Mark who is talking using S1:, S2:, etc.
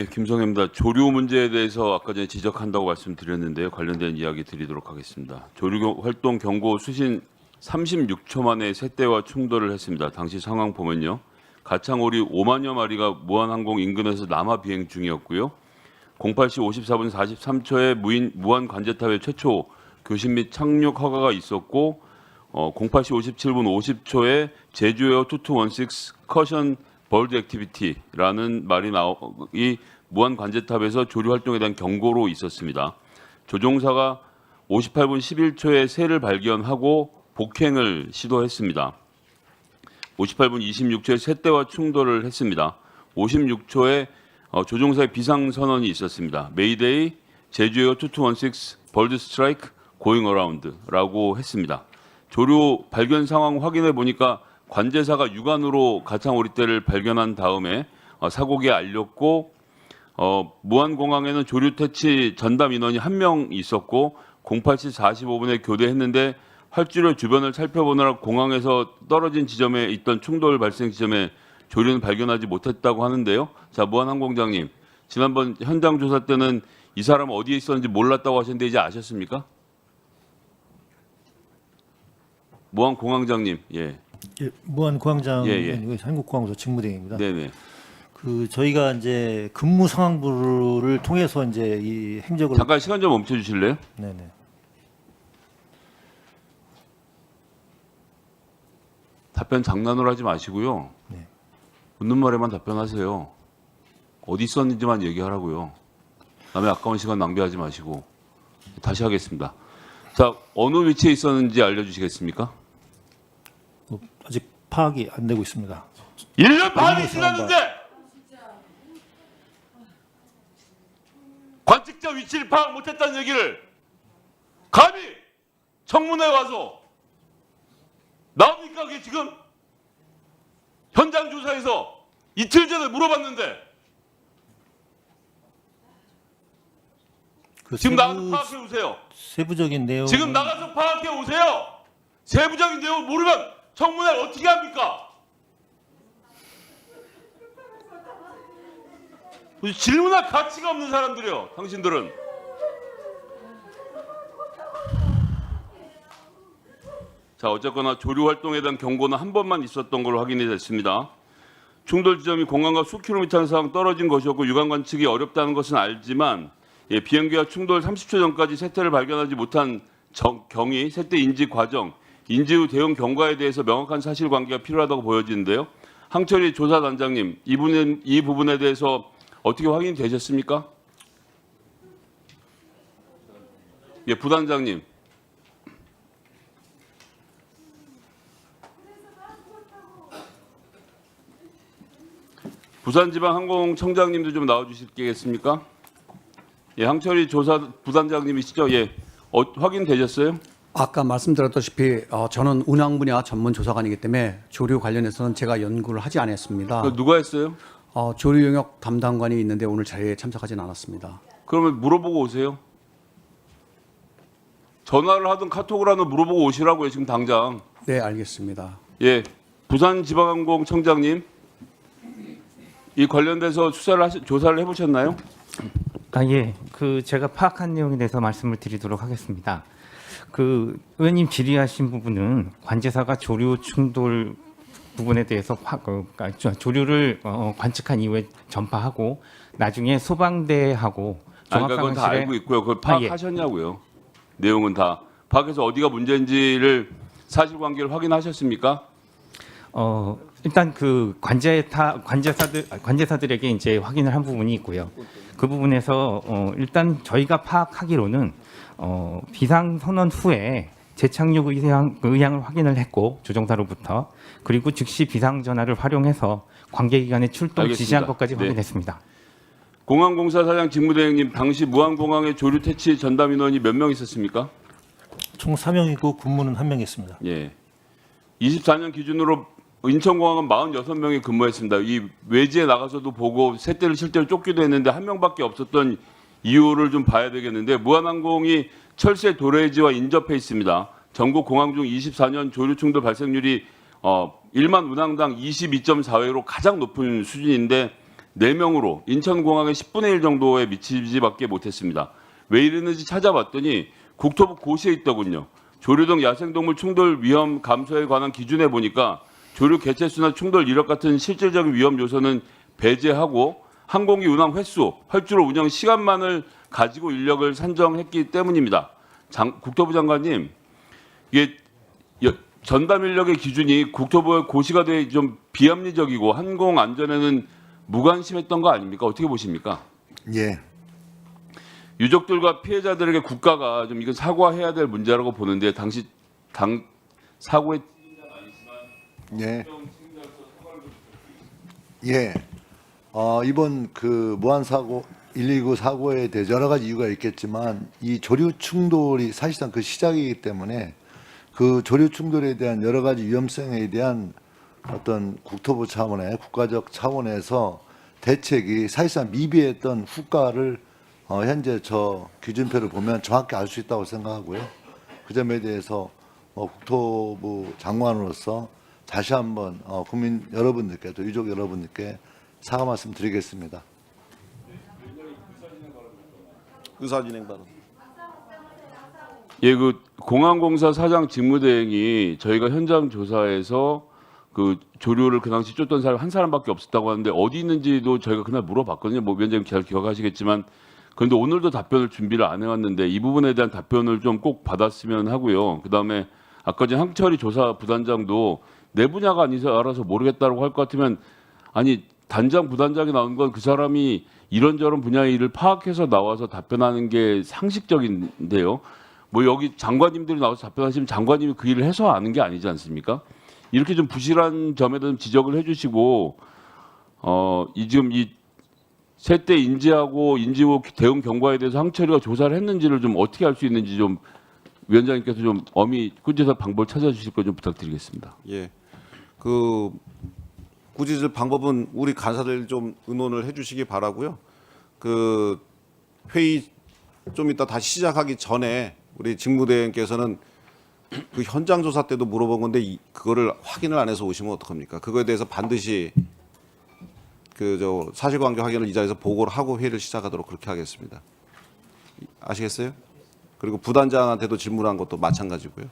S1: 네, 김성현입니다. 조류 문제에 대해서 아까 전에 지적한다고 말씀드렸는데요. 관련된 이야기 드리도록 하겠습니다. 조류 활동 경고 수신 36초 만에 새 떼와 충돌을 했습니다. 당시 상황 보면요. 가창오리 5만여 마리가 무한항공 인근에서 남하 비행 중이었고요. 08시 54분 43초에 무한 관제탑의 최초 교신 및 착륙 허가가 있었고 08시 57분 50초에 제주에어 2216 커션 벌드 액티비티라는 말이 이 무한 관제탑에서 조류 활동에 대한 경고로 있었습니다. 조종사가 58분 11초에 새를 발견하고 복행을 시도했습니다. 58분 26초에 새떼와 충돌을 했습니다. 56초에 조종사의 비상 선언이 있었습니다. 메이데이 제주에어 2216 벌드 스트라이크 고잉 어라운드라고 했습니다. 조류 발견 상황 확인해 보니까 관제사가 육안으로 가창오리떼를 발견한 다음에 사고기에 알렸고 무안공항에는 조류 퇴치 전담 인원이 1명 있었고 08시 45분에 교대했는데 활주로 주변을 살펴보느라 공항에서 떨어진 지점에 있던 충돌 발생 지점에 조류는 발견하지 못했다고 하는데요. 자, 무안항공장님, 지난번 현장 조사 때는 이 사람 어디에 있었는지 몰랐다고 하셨는데 이제 아셨습니까? 무안공항장님, 예.
S2: 예, 무안공항장은
S1: 예.
S2: 한국공항소 직무대행입니다.
S1: 네네.
S2: 저희가 이제 근무 상황부를 통해서 이제 이 행적을
S1: 잠깐 시간 좀 멈춰 주실래요?
S2: 네네.
S1: 답변 장난으로 하지 마시고요.
S2: 네.
S1: 묻는 말에만 답변하세요. 어디 있었는지만 얘기하라고요. 남의 아까운 시간 낭비하지 마시고. 다시 하겠습니다. 자, 어느 위치에 있었는지 알려주시겠습니까?
S2: 아직 파악이 안 되고 있습니다.
S1: 1년 반이 지났는데 관측자 위치를 파악 못했다는 얘기를 감히 청문회에 와서 나옵니까? 그게 지금 현장 조사에서 이틀 전에 물어봤는데 지금 나가서 파악해 오세요.
S2: 세부적인 내용
S1: 지금 나가서 파악해 오세요. 세부적인 내용 모르면 청문회를 어떻게 합니까? 질문할 가치가 없는 사람들이요. 당신들은. 자, 어쨌거나 조류 활동에 대한 경고는 한 번만 있었던 걸로 확인이 됐습니다. 충돌 지점이 공항과 수 킬로미터 이상 떨어진 것이었고 육안 관측이 어렵다는 것은 알지만 비행기와 충돌 30초 전까지 새떼를 발견하지 못한 경위, 새떼 인지 과정, 인지 후 대응 경과에 대해서 명확한 사실관계가 필요하다고 보여지는데요. 항철이 조사단장님, 이 부분에 대해서 어떻게 확인이 되셨습니까? 예, 부단장님. 부산지방항공청장님도 좀 나와주시겠습니까? 예, 항철이 조사 부단장님이시죠? 예, 확인되셨어요?
S3: 아까 말씀드렸다시피 저는 운항 분야 전문 조사관이기 때문에 조류 관련해서는 제가 연구를 하지 않았습니다.
S1: 누가 했어요?
S3: 조류 영역 담당관이 있는데 오늘 자리에 참석하진 않았습니다.
S1: 그러면 물어보고 오세요. 전화를 하든 카톡을 하든 물어보고 오시라고요. 지금 당장.
S3: 네, 알겠습니다.
S1: 예, 부산지방항공청장님, 이 관련돼서 조사를 해보셨나요?
S4: 예. 제가 파악한 내용에 대해서 말씀을 드리도록 하겠습니다. 의원님 질의하신 부분은 관제사가 조류 충돌 부분에 대해서 조류를 관측한 이후에 전파하고 나중에 소방대하고
S1: 그러니까 그건 다 알고 있고요. 그걸 파악하셨냐고요. 내용은 다 파악해서 어디가 문제인지를 사실관계를 확인하셨습니까?
S4: 일단 관제사들에게 이제 확인을 한 부분이 있고요. 그 부분에서 일단 저희가 파악하기로는 비상 선언 후에 재착륙 의향을 확인을 했고 조종사로부터 그리고 즉시 비상 전화를 활용해서 관계기관에 출동
S1: 알겠습니다.
S4: 지시한 것까지
S1: 네.
S4: 확인했습니다.
S1: 공항공사 사장 직무대행님, 당시 무안공항에 조류 퇴치 전담 인원이 몇 명 있었습니까?
S2: 총 4명이고 군무는 1명 있습니다.
S1: 예. 24년 기준으로 인천공항은 46명이 근무했습니다. 이 외지에 나가서도 보고 새떼를 실제로 쫓기도 했는데 한 명밖에 없었던 이유를 좀 봐야 되겠는데 무안항공이 철새 도래지와 인접해 있습니다. 전국 공항 중 24년 조류 충돌 발생률이 1만 운항당 22.4회로 가장 높은 수준인데 4명으로 인천공항의 10분의 1 정도에 미치지밖에 못했습니다. 왜 이러는지 찾아봤더니 국토부 고시에 있더군요. 조류 등 야생동물 충돌 위험 감소에 관한 기준에 보니까 조류 개체수나 충돌 이력 같은 실질적인 위험 요소는 배제하고 항공기 운항 횟수, 활주로 운영 시간만을 가지고 인력을 산정했기 때문입니다. 국토부 장관님, 이게 전담 인력의 기준이 국토부의 고시가 돼 좀 비합리적이고 항공 안전에는 무관심했던 거 아닙니까? 어떻게 보십니까?
S5: 예.
S1: 유족들과 피해자들에게 국가가 좀 이건 사과해야 될 문제라고 보는데 당시 사고의
S5: 예. 예. 이번 그 무한 사고 119 사고에 대해 여러 가지 이유가 있겠지만 이 조류 충돌이 사실상 그 시작이기 때문에 그 조류 충돌에 대한 여러 가지 위험성에 대한 어떤 국토부 차원의 국가적 차원에서 대책이 사실상 미비했던 후과를 현재 저 기준표를 보면 정확히 알 수 있다고 생각하고요. 그 점에 대해서 국토부 장관으로서 다시 한번 국민 여러분들께 또 유족 여러분들께 사과 말씀 드리겠습니다.
S6: 의사진행 발언.
S1: 예, 그 공항공사 사장 직무대행이 저희가 현장 조사에서 그 조류를 그 당시 쫓던 사람 한 사람밖에 없었다고 하는데 어디 있는지도 저희가 그날 물어봤거든요. 뭐 위원장님 잘 기억하시겠지만 그런데 오늘도 답변을 준비를 안 해왔는데 이 부분에 대한 답변을 좀 꼭 받았으면 하고요. 그다음에 아까 전 항철이 조사 부단장도 내 분야가 아니서 알아서 모르겠다고 할 것 같으면 아니 단장 부단장이 나온 건 그 사람이 이런저런 분야의 일을 파악해서 나와서 답변하는 게 상식적인데요. 뭐 여기 장관님들이 나와서 답변하시면 장관님이 그 일을 해서 아는 게 아니지 않습니까? 이렇게 좀 부실한 점에 대한 지적을 해주시고 지금 이 세대 인지하고 인지 후 대응 경과에 대해서 항철이가 조사를 했는지를 좀 어떻게 할 수 있는지 좀 위원장님께서 좀 엄히 꾸짖어 방법을 찾아주실 거 좀 부탁드리겠습니다.
S6: 예. 그 꾸짖을 방법은 우리 간사들 좀 의논을 해주시기 바라고요. 그 회의 좀 이따 다시 시작하기 전에 우리 직무대행께서는 그 현장 조사 때도 물어본 건데 그거를 확인을 안 해서 오시면 어떡합니까? 그거에 대해서 반드시 그 저 사실관계 확인을 이 자리에서 보고를 하고 회의를 시작하도록 그렇게 하겠습니다. 아시겠어요? 그리고 부단장한테도 질문한 것도 마찬가지고요.